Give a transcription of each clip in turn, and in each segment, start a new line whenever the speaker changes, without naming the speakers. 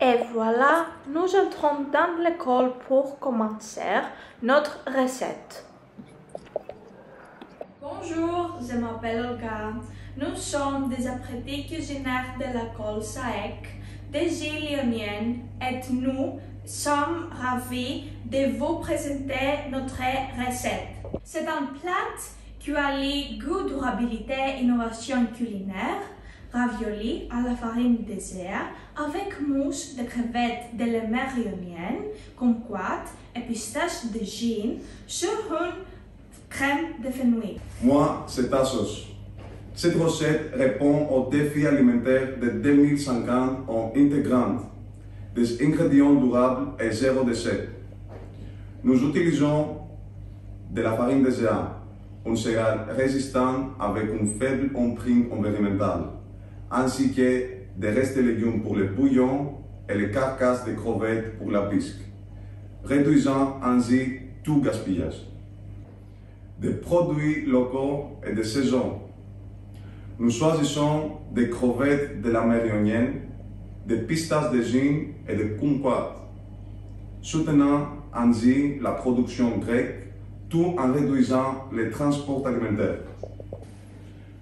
Et voilà, nous entrons dans l'école pour commencer notre recette. Bonjour, je m'appelle Olga. Nous sommes des apprentis cuisinières de l'école SAEC des îles Ioniennes et nous sommes ravis de vous présenter notre recette. C'est un plat qui allie goût, durabilité et innovation culinaire. Ravioli à la farine de zea avec mousse de crevettes de la mer Ionienne, kumquat et pistaches de gin sur une crème de fenouil.
Moi, c'est Tassos. Cette recette répond au défi alimentaire de 2050 en intégrant des ingrédients durables et zéro déchet. Nous utilisons de la farine de zea, un céréale résistant avec une faible empreinte environnementale, ainsi que des restes de légumes pour le bouillon et les carcasses de crevettes pour la bisque, réduisant ainsi tout gaspillage. Des produits locaux et de saison. Nous choisissons des crevettes de la mer Ionienne, des pistaches de gin et de kumquat, soutenant ainsi la production grecque, tout en réduisant les transports alimentaires.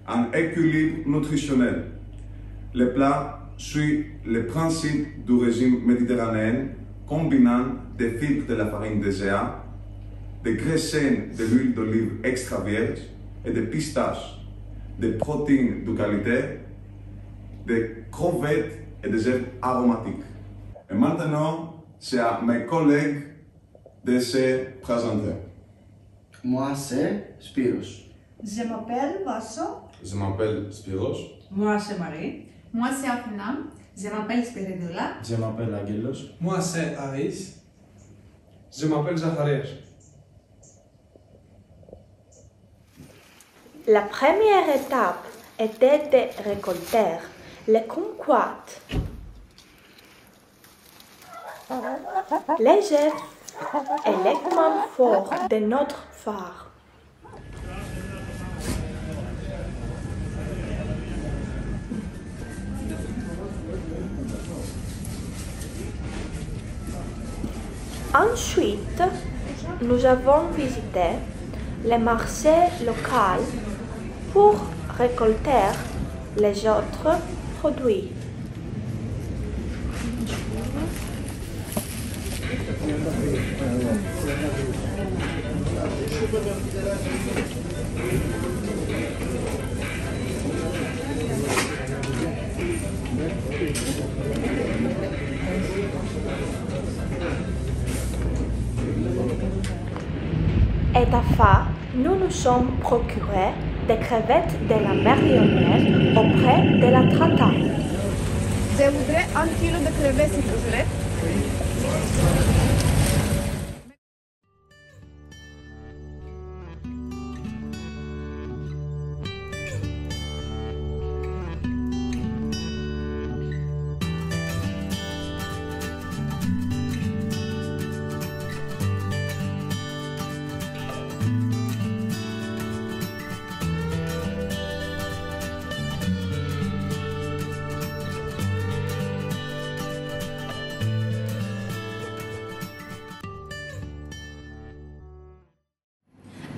Un équilibre nutritionnel. Le plat suit le principe du régime méditerranéen, combinant des fibres de la farine de zea, des graisses saines de l'huile d'olive extra vierge et des pistaches, des protéines de qualité, des crevettes et des herbes aromatiques. Et maintenant, c'est à mes collègues de se présenter.
Moi, c'est Spiros.
Je m'appelle Vasso.
Je m'appelle Spiros.
Moi, c'est Marie.
Moi, c'est Athena. Je m'appelle Spiridoula.
Je m'appelle Aguilos.
Moi, c'est Aris. Je m'appelle Zacharias.
La première étape était de récolter les kumquat, les œufs et l'élément fort de notre phare. Ensuite, nous avons visité les marchés locaux pour récolter les autres produits. Et à fin, nous nous sommes procurés des crevettes de la mer Ionienne auprès de la Trata.
Je voudrais 1 kilo de crevettes, s'il vous plaît.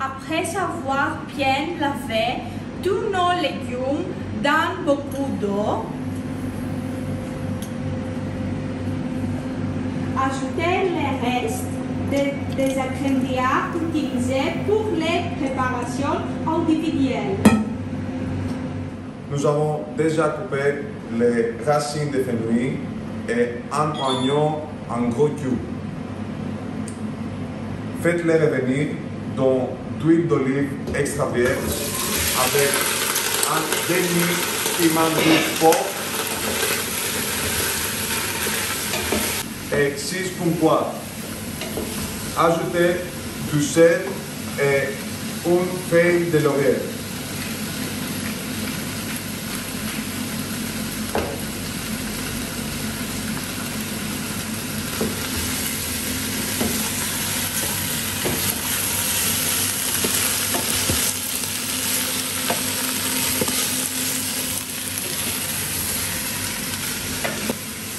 Après avoir bien lavé tous nos légumes dans beaucoup d'eau, ajoutez les restes des ingrédients utilisés pour les préparations individuelles.
Nous avons déjà coupé les racines de fenouil et un oignon en gros cubes. Faites-les revenir dans d'huile d'olive extra vierge avec un demi-piment rouge fort et 6 kumquats. Ajoutez du sel et une feuille de laurier.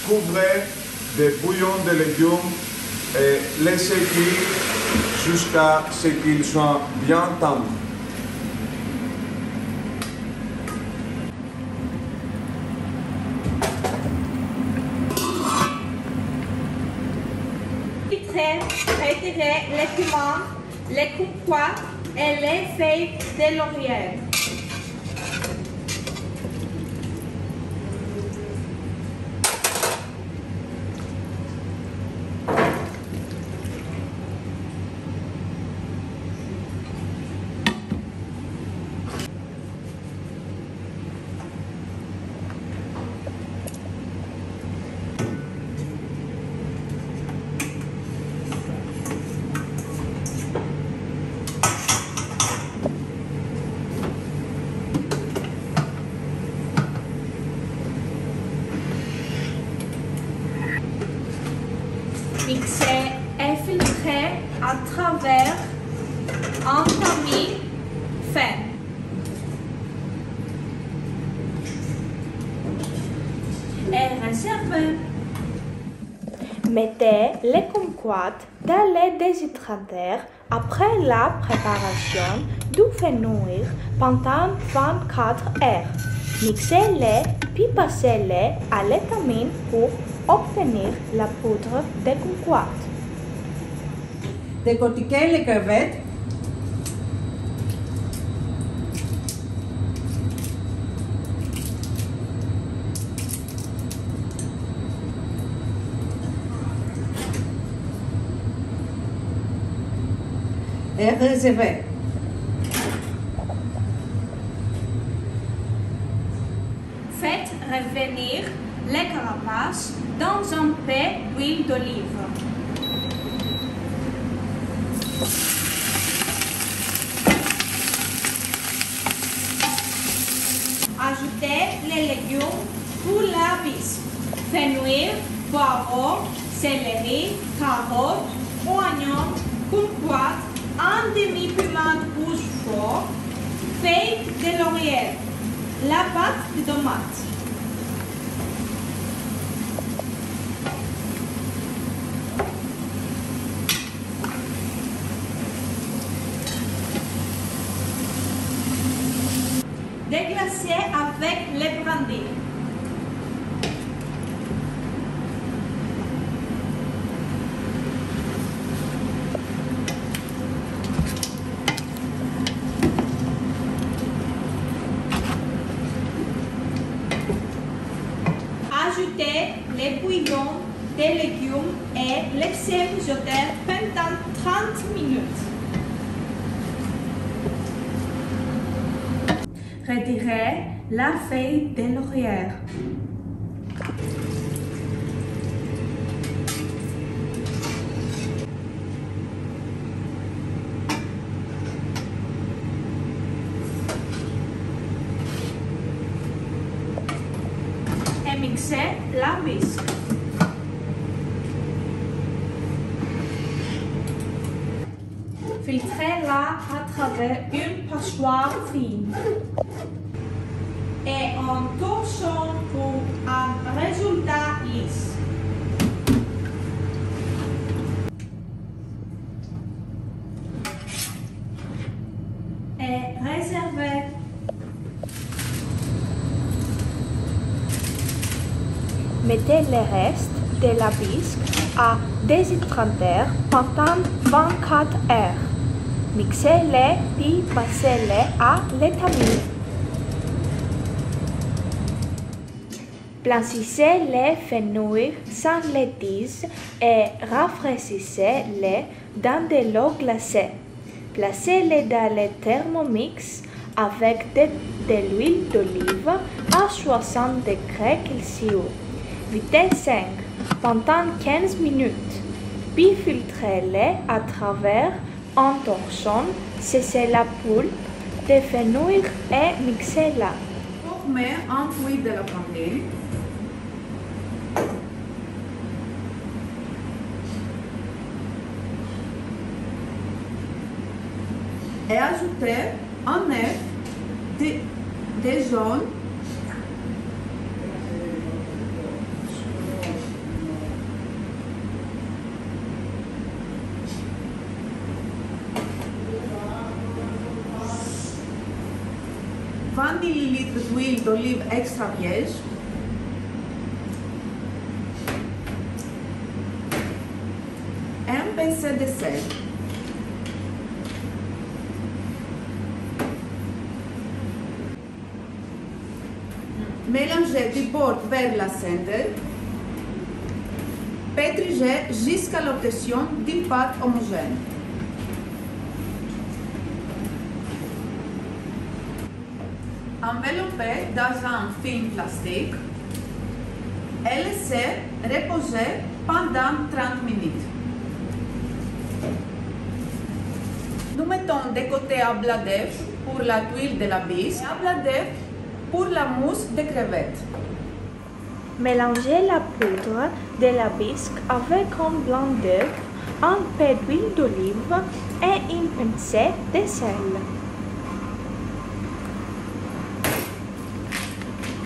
Couvrez des bouillons de légumes et laissez cuire jusqu'à ce qu'ils soient bien tendres.
Retirez les piments, les kumquats et les feuilles de laurier. Mixer et filtrer à travers un tamis fin. Et réserver.
Mettez les kumquats dans le déshydrateur après la préparation du fenouil pendant 24 heures. Mixez-les puis passez-les à l'étamine pour obtenir la poudre de kumquat.
Décortiquez les crevettes. Et réservez.
Faites revenir les carapaces dans un peu d'huile d'olive. Ajoutez les légumes pour la bisque. Fenouil, poireaux, céleri, carottes, oignons, kumquat, un demi-piment rouge fort, feuilles de laurier, la pâte de tomate. Déglacer avec les brindilles. Ajoutez les bouillons des légumes et laissez mijoter pendant 30 minutes. Retirez la feuille de laurier. Et mixez la bisque. Filtrez-la à travers une passoire fine. Et en torchon pour un résultat lisse. Et réservez.
Mettez le reste de la bisque à déshydrateur pendant 24 heures. Mixez-les puis passez-les à l'étamine. Blanchissez les fenouils sans l'étise et rafraîchissez-les dans de l'eau glacée. Placez-les dans le Thermomix avec de l'huile d'olive à 60 degrés Celsius. Vitesse 5 pendant 15 minutes. Puis filtrez-les à travers un torchon, séchez la poudre de fenouil et mixez-la.
Formez un puits de la brindille.
Et ajoutez un œuf, des jaunes, ml d'huile d'olive extra vierge, un pincé de sel, mélangez du bord vers la centre, pétrissez jusqu'à l'obtention d'une pâte homogène. Enveloppez dans un film plastique et laissez reposer pendant 30 minutes. Nous mettons de côté un plat d'œuf pour la tuile de la bisque et un plat d'œuf pour la mousse de crevettes.
Mélangez la poudre de la bisque avec un blanc d'œuf, un peu d'huile d'olive et une pincée de sel.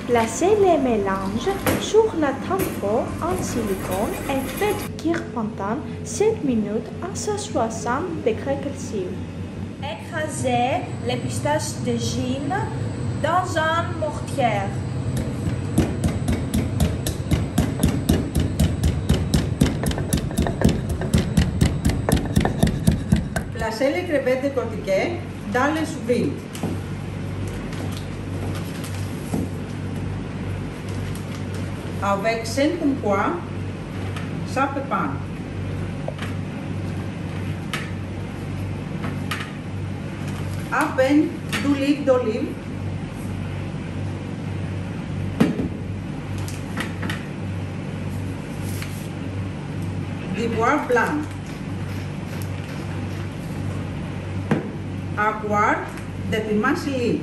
Placez les mélanges sur la table en silicone et faites cuire pendant 7 minutes à 160 degrés Celsius.
Écrasez les pistaches de gin dans un mortier.
Placez les crevettes décortiquées dans le sous-vide. Avec 5 pois, ça peut pas. À peine d'huile d'olive, du poivre blanc, un quart de piment chili,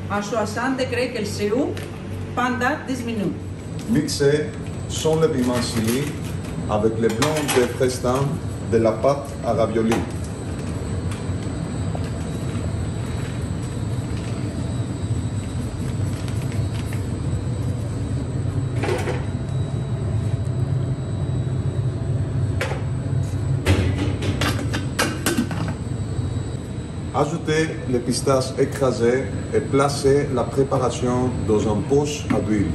à 60 degrés Celsius pendant 10 minutes.
Mixez sans le piment chili avec le blanc de restant de la pâte à ravioli. Ajoutez les pistaches écrasées et placez la préparation dans un poche à d'huile.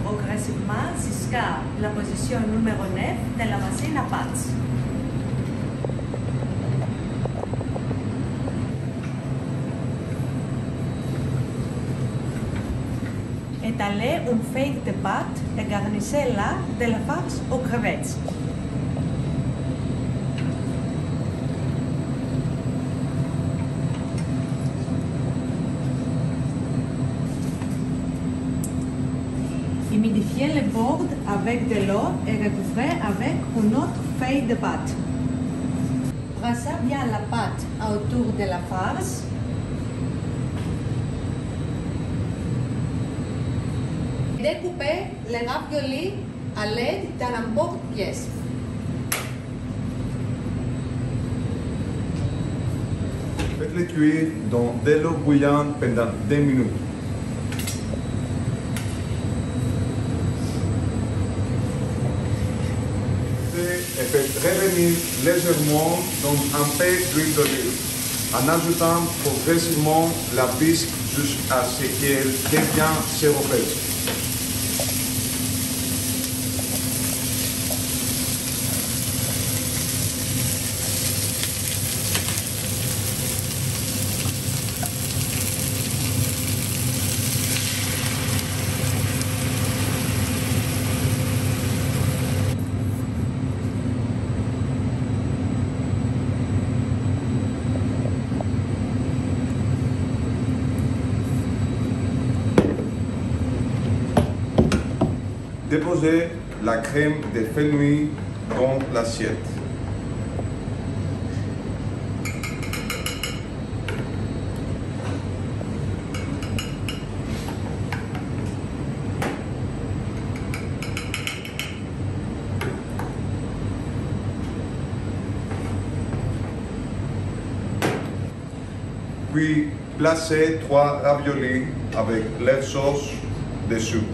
Progressivement jusqu'à la position numéro 9 de la machine à pâtes. Étalez une feuille de pâte et garnissez-la de la farce aux crevettes. Humidifiez les bords avec de l'eau et recouvrez avec une autre feuille de pâte. Brassez bien la pâte autour de la farce. Découpez les raviolis à l'aide d'un porte-pièce.
Faites-les cuire dans de l'eau bouillante pendant 2 minutes. Et faites revenir légèrement dans un peu d'huile d'olive, en ajoutant progressivement la bisque jusqu'à ce qu'elle devienne s'épaisse. Déposez la crème de fenouil dans l'assiette. Puis placez 3 raviolis avec leur sauce dessus.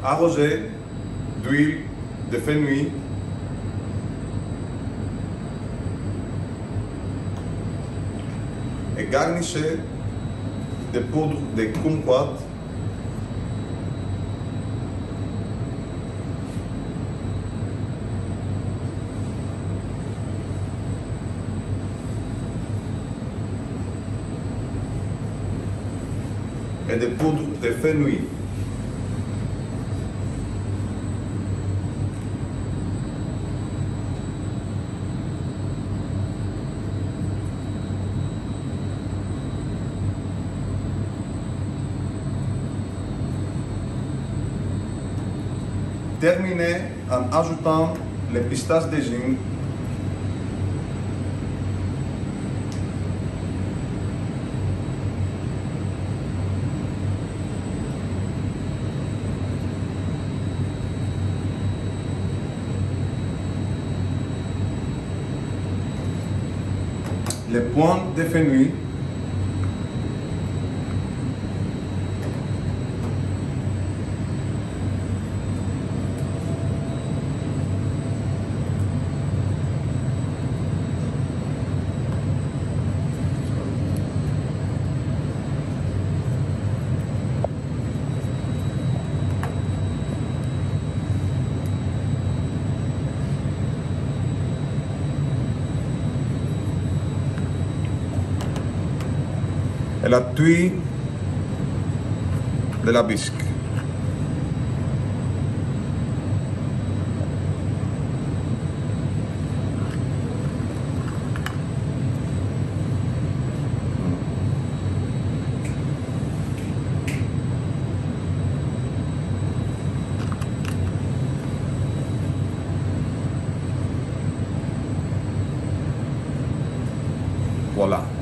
Arrosez d'huile de fenouil et garnissez de poudre de kumquat et de poudre de fenouil. Terminez en ajoutant les pistaches de gin, les points de fenouil, et la tuile de la bisque. Voilà.